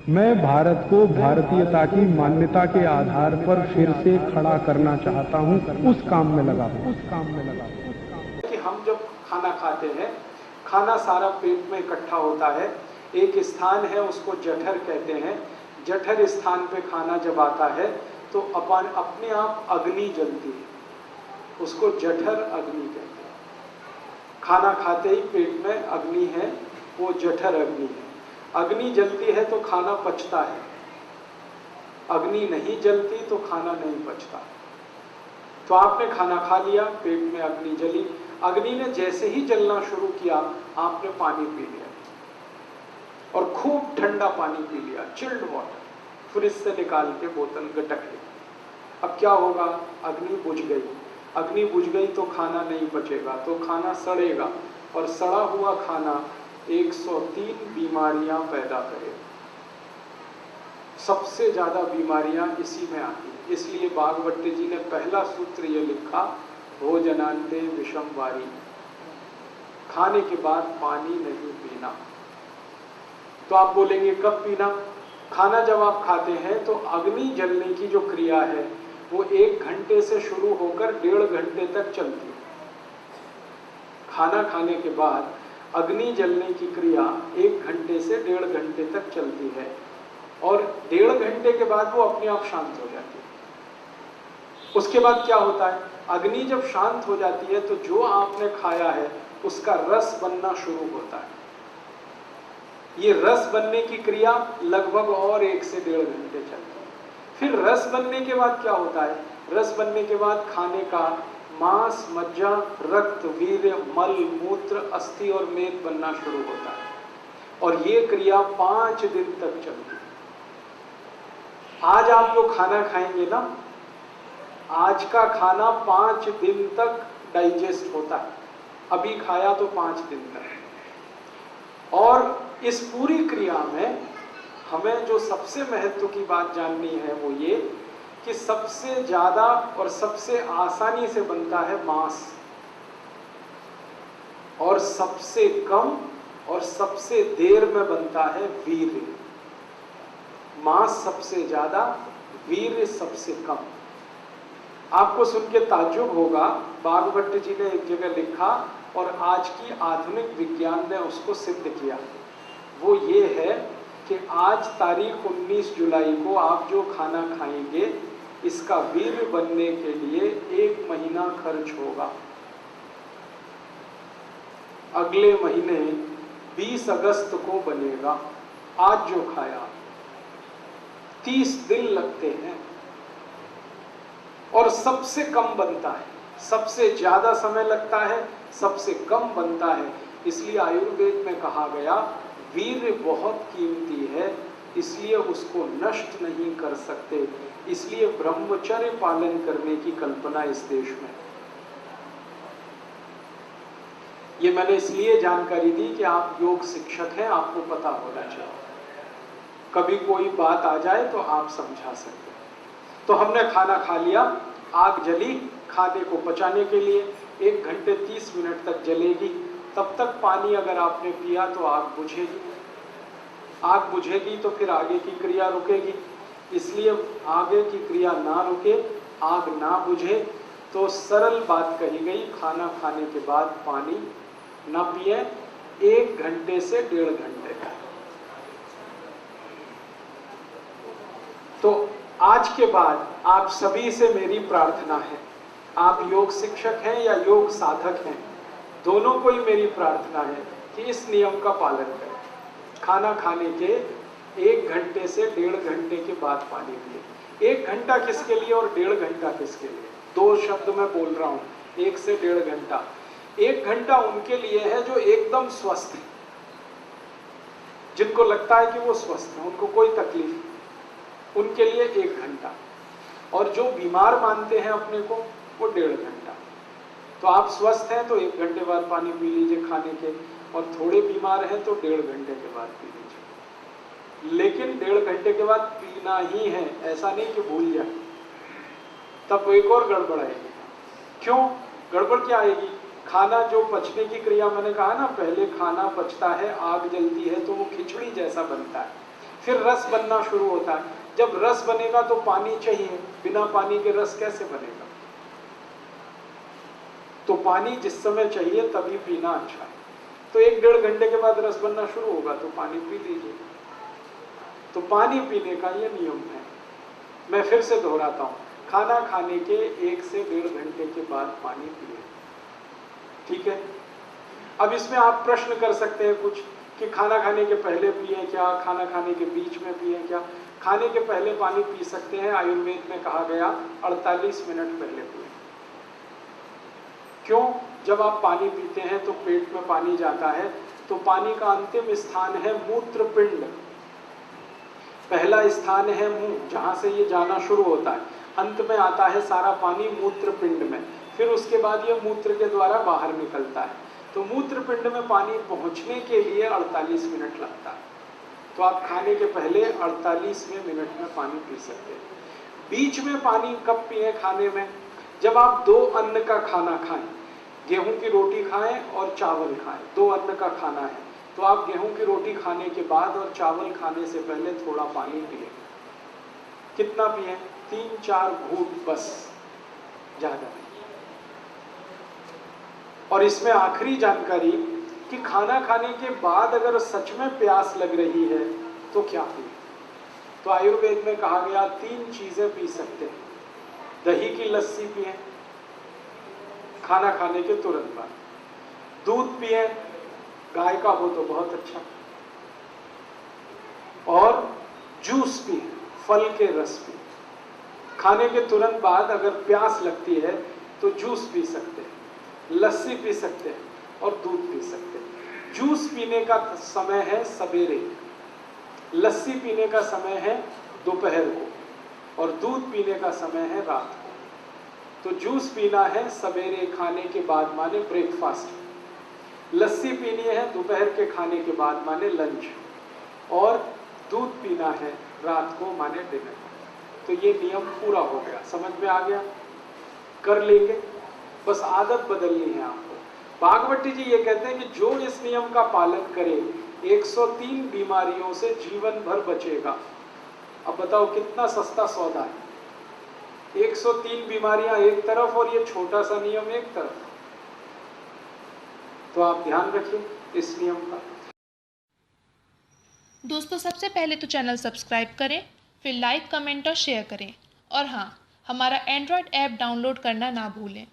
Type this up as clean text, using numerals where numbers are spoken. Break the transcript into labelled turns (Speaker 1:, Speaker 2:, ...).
Speaker 1: मैं भारत को भारतीयता की मान्यता के आधार पर फिर से खड़ा करना चाहता हूं, उस काम में लगा हूं।
Speaker 2: कि हम जब खाना खाते हैं, खाना सारा पेट में इकट्ठा होता है। एक स्थान है, उसको जठर कहते हैं। जठर स्थान पे खाना जब आता है तो अपने आप अग्नि जलती है, उसको जठर अग्नि कहते हैं। खाना खाते ही पेट में अग्नि है, वो जठर अग्नि है। अग्नि जलती है तो खाना पचता है, अग्नि नहीं जलती तो खाना नहीं पचता। तो आपने खाना खा लिया, पेट में अग्नि जली, अग्नि ने जैसे ही जलना शुरू किया आपने पानी पी लिया और खूब ठंडा पानी पी लिया, चिल्ड वाटर फ्रिज से निकाल के बोतल गटक ली। अब क्या होगा? अग्नि बुझ गई। अग्नि बुझ गई तो खाना नहीं पचेगा, तो खाना सड़ेगा और सड़ा हुआ खाना 103 बीमारियां पैदा करेगा। सबसे ज्यादा बीमारियां इसी में आती हैं। इसलिए भागवत जी ने पहला सूत्र ये लिखा, भोजनांते विषम वारी, खाने के बाद पानी नहीं पीना। तो आप बोलेंगे कब पीना? खाना जब आप खाते हैं तो अग्नि जलने की जो क्रिया है वो 1 घंटे से शुरू होकर 1.5 घंटे तक चलती है। खाना खाने के बाद अग्नि जलने की क्रिया 1 घंटे से 1.5 घंटे तक चलती है और 1.5 घंटे के बाद वो अपने आप शांत हो जाती है। उसके बाद क्या होता है? अग्नि जब शांत हो जाती है तो जो आपने खाया है उसका रस बनना शुरू होता है। ये रस बनने की क्रिया लगभग और 1 से 1.5 घंटे चलती है। फिर रस बनने के बाद क्या होता है? रस बनने के बाद खाने का मांस, मज्जा, रक्त, वीर्य, मल, मूत्र, अस्थि और मेद बनना शुरू होता है और ये क्रिया 5 दिन तक चलती है। आज आप जो खाना खाएंगे ना, आज का खाना 5 दिन तक डाइजेस्ट होता है। अभी खाया तो 5 दिन तक। और इस पूरी क्रिया में हमें जो सबसे महत्व की बात जाननी है वो ये कि सबसे ज्यादा और सबसे आसानी से बनता है मांस और सबसे कम और सबसे देर में बनता है वीर्य। मांस सबसे ज्यादा, वीर्य सबसे कम। आपको सुन के ताज्जुब होगा, भागवत जी ने एक जगह लिखा और आज की आधुनिक विज्ञान ने उसको सिद्ध किया। वो ये है कि आज तारीख 19 जुलाई को आप जो खाना खाएंगे इसका वीर्य बनने के लिए 1 महीना खर्च होगा। अगले महीने 20 अगस्त को बनेगा। आज जो खाया 30 दिन लगते हैं और सबसे कम बनता है। सबसे ज्यादा समय लगता है, सबसे कम बनता है। इसलिए आयुर्वेद में कहा गया वीर्य बहुत कीमती है, इसलिए उसको नष्ट नहीं कर सकते। इसलिए ब्रह्मचर्य पालन करने की कल्पना इस देश में। ये मैंने इसलिए जानकारी दी कि आप योग शिक्षक हैं, आपको पता होना चाहिए। कभी कोई बात आ जाए तो आप समझा सकते हैं। तो हमने खाना खा लिया, आग जली, खाने को पचाने के लिए 1 घंटे 30 मिनट तक जलेगी। तब तक पानी अगर आपने पिया तो आग बुझेगी। आग बुझेगी तो फिर आगे की क्रिया रुकेगी। इसलिए आगे की क्रिया ना रुके, आग ना बुझे तो सरल बात कही गई, खाना खाने के बाद पानी ना पिए 1 घंटे से 1.5 घंटे तक। तो आज के बाद आप सभी से मेरी प्रार्थना है, आप योग शिक्षक हैं या योग साधक हैं, दोनों को ही मेरी प्रार्थना है कि इस नियम का पालन करें। खाना खाने के 1 घंटे से 1.5 घंटे के बाद पानी पिए। 1 घंटा किसके लिए और 1.5 घंटा किसके लिए? 2 शब्द मैं बोल रहा हूँ, 1 से 1.5 घंटा। 1 घंटा उनके लिए है जो एकदम स्वस्थ है, जिनको लगता है कि वो स्वस्थ है, उनको कोई तकलीफ नहीं, उनके लिए 1 घंटा। और जो बीमार मानते हैं अपने को वो 1.5 घंटा। तो आप स्वस्थ हैं तो 1 घंटे बाद पानी पी लीजिए खाने के, और थोड़े बीमार हैं तो 1.5 घंटे के बाद पी लीजिए। लेकिन 1.5 घंटे के बाद पीना ही है, ऐसा नहीं कि भूल जाए, तब एक और गड़बड़ आएगी। क्यों गड़बड़ क्या आएगी? खाना जो पचने की क्रिया, मैंने कहा ना पहले खाना पचता है, आग जलती है तो वो खिचड़ी जैसा बनता है, फिर रस बनना शुरू होता है। जब रस बनेगा तो पानी चाहिए, बिना पानी के रस कैसे बनेगा? तो पानी जिस समय चाहिए तभी पीना अच्छा है। तो 1-1.5 घंटे के बाद रस बनना शुरू होगा तो पानी पी लीजिए। तो पानी पीने का ये नियम है। मैं फिर से दोहराता हूँ, खाना खाने के 1 से 1.5 घंटे के बाद पानी पिए। ठीक है। अब इसमें आप प्रश्न कर सकते हैं कुछ कि खाना खाने के पहले पिए क्या, खाना खाने के बीच में पिए क्या? खाने के पहले पानी पी सकते हैं, आयुर्वेद में कहा गया 48 मिनट पहले पिए। क्यों? जब आप पानी पीते हैं तो पेट में पानी जाता है, तो पानी का अंतिम स्थान है मूत्रपिंड। पहला स्थान है मुंह, जहां से ये जाना शुरू होता है। अंत में आता है सारा पानी मूत्रपिंड में, फिर उसके बाद ये मूत्र के द्वारा बाहर निकलता है। तो मूत्रपिंड में पानी पहुंचने के लिए 48 मिनट लगता है। तो आप खाने के पहले 48वें मिनट में पानी पी सकते हैं। बीच में पानी कब पिए खाने में? जब आप 2 अन्न का खाना खाएं, गेहूं की रोटी खाएं और चावल खाएं, 2 अन्न का खाना है, तो आप गेहूं की रोटी खाने के बाद और चावल खाने से पहले थोड़ा पानी पिए। कितना पिए? 3-4 घूंट बस, ज्यादा नहीं। और इसमें आखिरी जानकारी कि खाना खाने के बाद अगर सच में प्यास लग रही है तो क्या पिए? तो आयुर्वेद में कहा गया 3 चीजें पी सकते हैं। दही की लस्सी पिए खाना खाने के तुरंत बाद, दूध पिए, गाय का हो तो बहुत अच्छा, और जूस पिए, फल के रस पिए। खाने के तुरंत बाद अगर प्यास लगती है तो जूस पी सकते हैं, लस्सी पी सकते हैं और दूध पी सकते हैं। जूस पीने का समय है सवेरे, लस्सी पीने का समय है दोपहर को, और दूध पीने का समय है रात को। तो जूस पीना है सवेरे खाने के बाद, माने ब्रेकफास्ट। लस्सी पीनी है दोपहर के खाने के बाद, माने लंच। और दूध पीना है रात को, माने डिनर। तो ये नियम पूरा हो गया, समझ में आ गया? कर लेंगे, बस आदत बदलनी है आपको। भागवती जी ये कहते हैं कि जो इस नियम का पालन करे 103 बीमारियों से जीवन भर बचेगा। अब बताओ कितना सस्ता सौदा है। 103 बीमारियां एक तरफ और ये छोटा सा नियम एक तरफ। तो आप ध्यान रखिए इस नियम का।
Speaker 3: दोस्तों, सबसे पहले तो चैनल सब्सक्राइब करें, फिर लाइक, कमेंट और शेयर करें। और हाँ, हमारा एंड्रॉयड ऐप डाउनलोड करना ना भूलें।